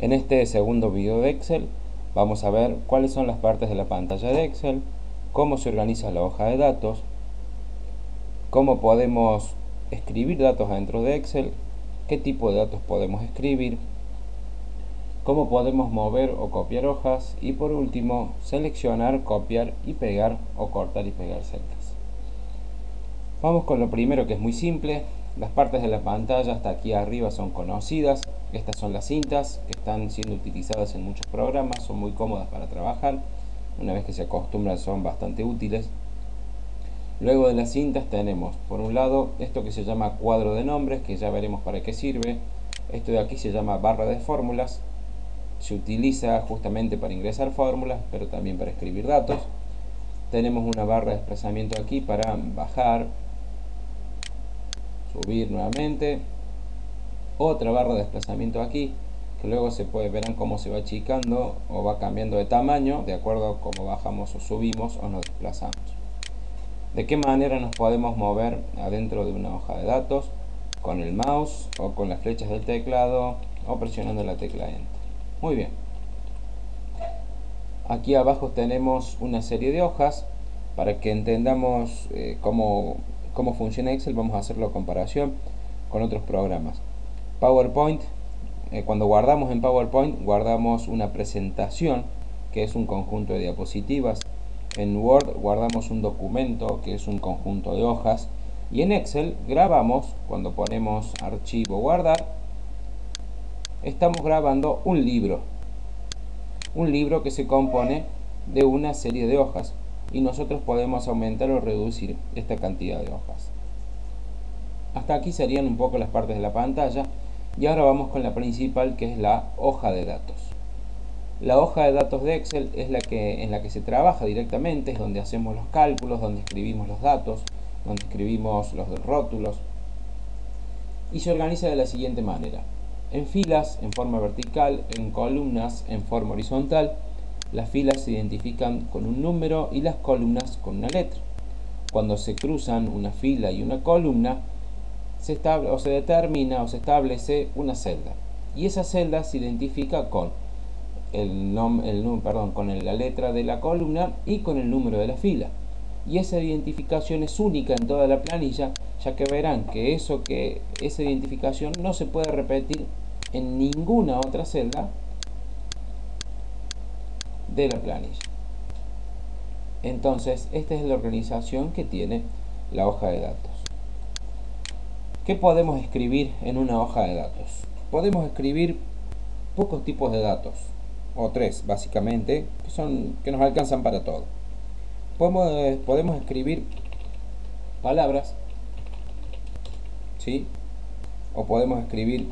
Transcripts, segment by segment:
En este segundo video de Excel vamos a ver cuáles son las partes de la pantalla de Excel, cómo se organiza la hoja de datos, cómo podemos escribir datos dentro de Excel, qué tipo de datos podemos escribir, cómo podemos mover o copiar hojas y por último seleccionar, copiar y pegar o cortar y pegar celdas. Vamos con lo primero, que es muy simple. Las partes de la pantalla hasta aquí arriba son conocidas. Estas son las cintas que están siendo utilizadas en muchos programas, son muy cómodas para trabajar. Una vez que se acostumbran son bastante útiles. Luego de las cintas tenemos por un lado esto que se llama cuadro de nombres, que ya veremos para qué sirve. Esto de aquí se llama barra de fórmulas. Se utiliza justamente para ingresar fórmulas, pero también para escribir datos. Tenemos una barra de desplazamiento aquí para bajar, subir nuevamente, otra barra de desplazamiento aquí que luego verán cómo se va achicando o va cambiando de tamaño de acuerdo a cómo bajamos o subimos o nos desplazamos. De qué manera nos podemos mover adentro de una hoja de datos: con el mouse o con las flechas del teclado o presionando la tecla Enter. Muy bien, aquí abajo tenemos una serie de hojas. Para que entendamos cómo funciona Excel, vamos a hacer la comparación con otros programas. PowerPoint, cuando guardamos en PowerPoint, guardamos una presentación, que es un conjunto de diapositivas. En Word guardamos un documento, que es un conjunto de hojas. Y en Excel grabamos, cuando ponemos archivo guardar, estamos grabando un libro. Un libro que se compone de una serie de hojas. Y nosotros podemos aumentar o reducir esta cantidad de hojas. Hasta aquí serían un poco las partes de la pantalla. Y ahora vamos con la principal, que es la hoja de datos. La hoja de datos de Excel es en la que se trabaja directamente, es donde hacemos los cálculos, donde escribimos los datos, donde escribimos los rótulos. Y se organiza de la siguiente manera: en filas, en forma vertical, en columnas, en forma horizontal. Las filas se identifican con un número y las columnas con una letra. Cuando se cruzan una fila y una columna, se determina o se establece una celda. Y esa celda se identifica con con la letra de la columna y con el número de la fila. Y esa identificación es única en toda la planilla, ya que verán que esa identificación no se puede repetir en ninguna otra celda de la planilla. Entonces, esta es la organización que tiene la hoja de datos. ¿Qué podemos escribir en una hoja de datos? Podemos escribir pocos tipos de datos, o tres básicamente, que nos alcanzan para todo. Podemos escribir palabras, ¿sí? O podemos escribir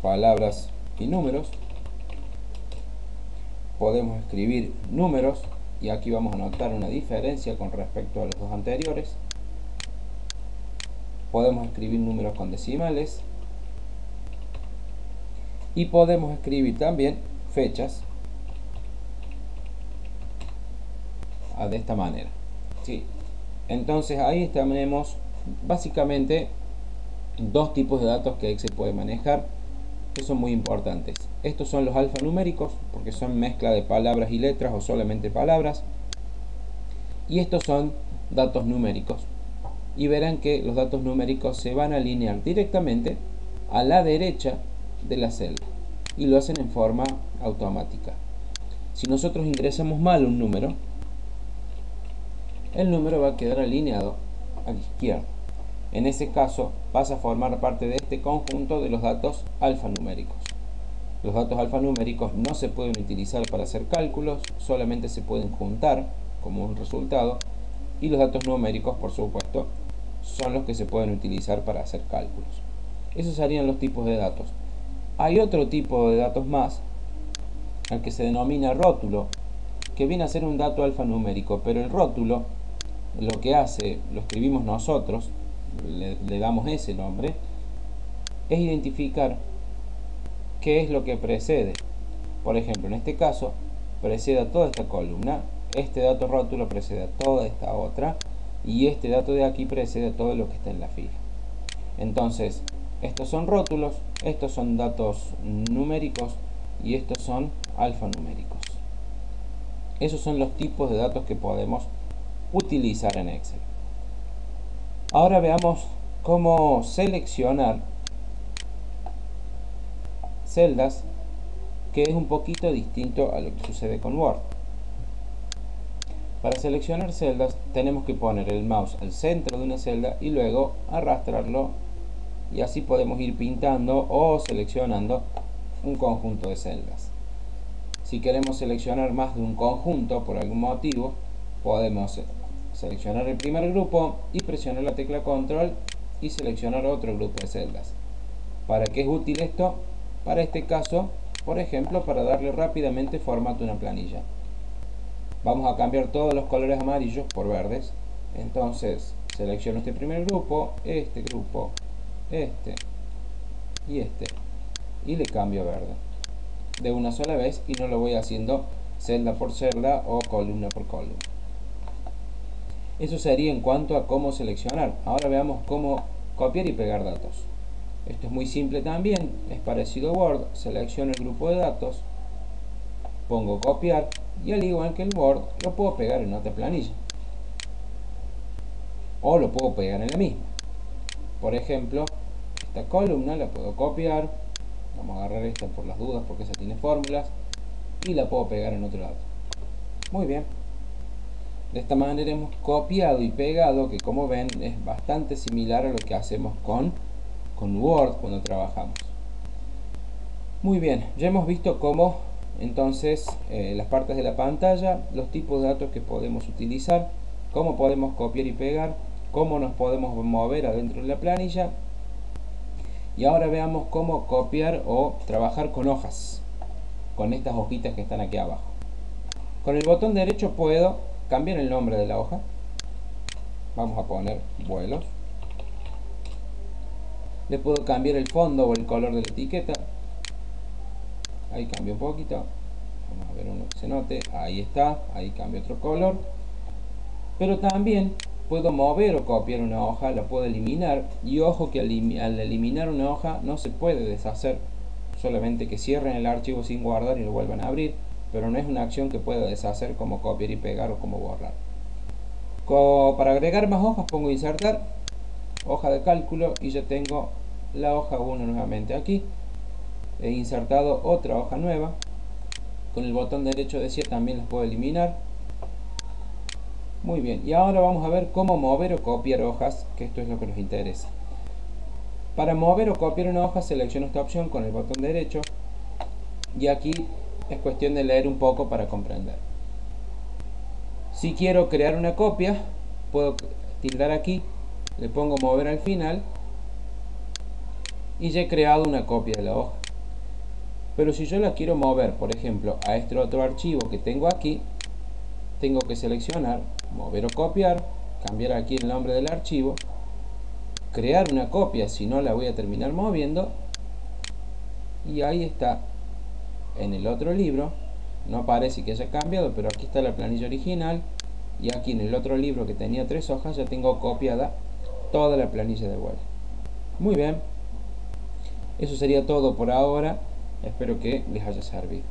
palabras y números. Podemos escribir números, y aquí vamos a notar una diferencia con respecto a los dos anteriores. Podemos escribir números con decimales. Y podemos escribir también fechas de esta manera, ¿sí? Entonces ahí tenemos básicamente dos tipos de datos que Excel puede manejar, que son muy importantes. Estos son los alfanuméricos, porque son mezcla de palabras y letras o solamente palabras. Y estos son datos numéricos. Y verán que los datos numéricos se van a alinear directamente a la derecha de la celda. Y lo hacen en forma automática. Si nosotros ingresamos mal un número, el número va a quedar alineado a la izquierda. En ese caso pasa a formar parte de este conjunto de los datos alfanuméricos. Los datos alfanuméricos no se pueden utilizar para hacer cálculos, solamente se pueden juntar como un resultado, y los datos numéricos, por supuesto, son los que se pueden utilizar para hacer cálculos. Esos serían los tipos de datos. Hay otro tipo de datos más, al que se denomina rótulo, que viene a ser un dato alfanumérico, pero el rótulo lo que hace, lo escribimos nosotros, le damos ese nombre, es identificar qué es lo que precede. Por ejemplo, en este caso, precede a toda esta columna, este dato rótulo precede a toda esta otra, y este dato de aquí precede a todo lo que está en la fila. Entonces, estos son rótulos, estos son datos numéricos, y estos son alfanuméricos. Esos son los tipos de datos que podemos utilizar en Excel. Ahora veamos cómo seleccionar celdas, que es un poquito distinto a lo que sucede con Word. Para seleccionar celdas tenemos que poner el mouse al centro de una celda y luego arrastrarlo, y así podemos ir pintando o seleccionando un conjunto de celdas. Si queremos seleccionar más de un conjunto por algún motivo, podemos seleccionar el primer grupo y presionar la tecla control y seleccionar otro grupo de celdas. ¿Para qué es útil esto? Para este caso, por ejemplo, para darle rápidamente formato a una planilla. Vamos a cambiar todos los colores amarillos por verdes. Entonces selecciono este primer grupo, este y le cambio a verde de una sola vez, y no lo voy haciendo celda por celda o columna por columna. Eso sería en cuanto a cómo seleccionar. Ahora veamos cómo copiar y pegar datos. Esto es muy simple también, es parecido a Word. Selecciono el grupo de datos, pongo copiar, y al igual que el Word lo puedo pegar en otra planilla o lo puedo pegar en la misma. Por ejemplo, esta columna la puedo copiar, vamos a agarrar esta por las dudas porque esa tiene fórmulas, y la puedo pegar en otro lado. Muy bien, de esta manera hemos copiado y pegado, que como ven es bastante similar a lo que hacemos con Word cuando trabajamos. Muy bien, ya hemos visto cómo entonces las partes de la pantalla, los tipos de datos que podemos utilizar, cómo podemos copiar y pegar, cómo nos podemos mover adentro de la planilla. Y ahora veamos cómo copiar o trabajar con hojas, con estas hojitas que están aquí abajo. Con el botón derecho puedo cambiar el nombre de la hoja. Vamos a poner vuelos. Le puedo cambiar el fondo o el color de la etiqueta. Ahí cambio un poquito. Vamos a ver uno que se note. Ahí está. Ahí cambio otro color. Pero también puedo mover o copiar una hoja. La puedo eliminar. Y ojo que al eliminar una hoja no se puede deshacer. Solamente que cierren el archivo sin guardar y lo vuelvan a abrir. Pero no es una acción que pueda deshacer como copiar y pegar o como borrar. Para agregar más hojas pongo insertar, hoja de cálculo, y ya tengo la hoja 1 nuevamente aquí. He insertado otra hoja nueva. Con el botón derecho decía también las puedo eliminar. Muy bien, y ahora vamos a ver cómo mover o copiar hojas, que esto es lo que nos interesa. Para mover o copiar una hoja selecciono esta opción con el botón derecho, y aquí es cuestión de leer un poco para comprender. Si quiero crear una copia, puedo tildar aquí, le pongo mover al final y ya he creado una copia de la hoja. Pero si yo la quiero mover, por ejemplo, a este otro archivo que tengo aquí, tengo que seleccionar, mover o copiar, cambiar aquí el nombre del archivo, crear una copia, si no la voy a terminar moviendo, y ahí está, en el otro libro. No parece que haya cambiado, pero aquí está la planilla original, y aquí en el otro libro que tenía 3 hojas ya tengo copiada toda la planilla de Word. Muy bien, eso sería todo por ahora. Espero que les haya servido.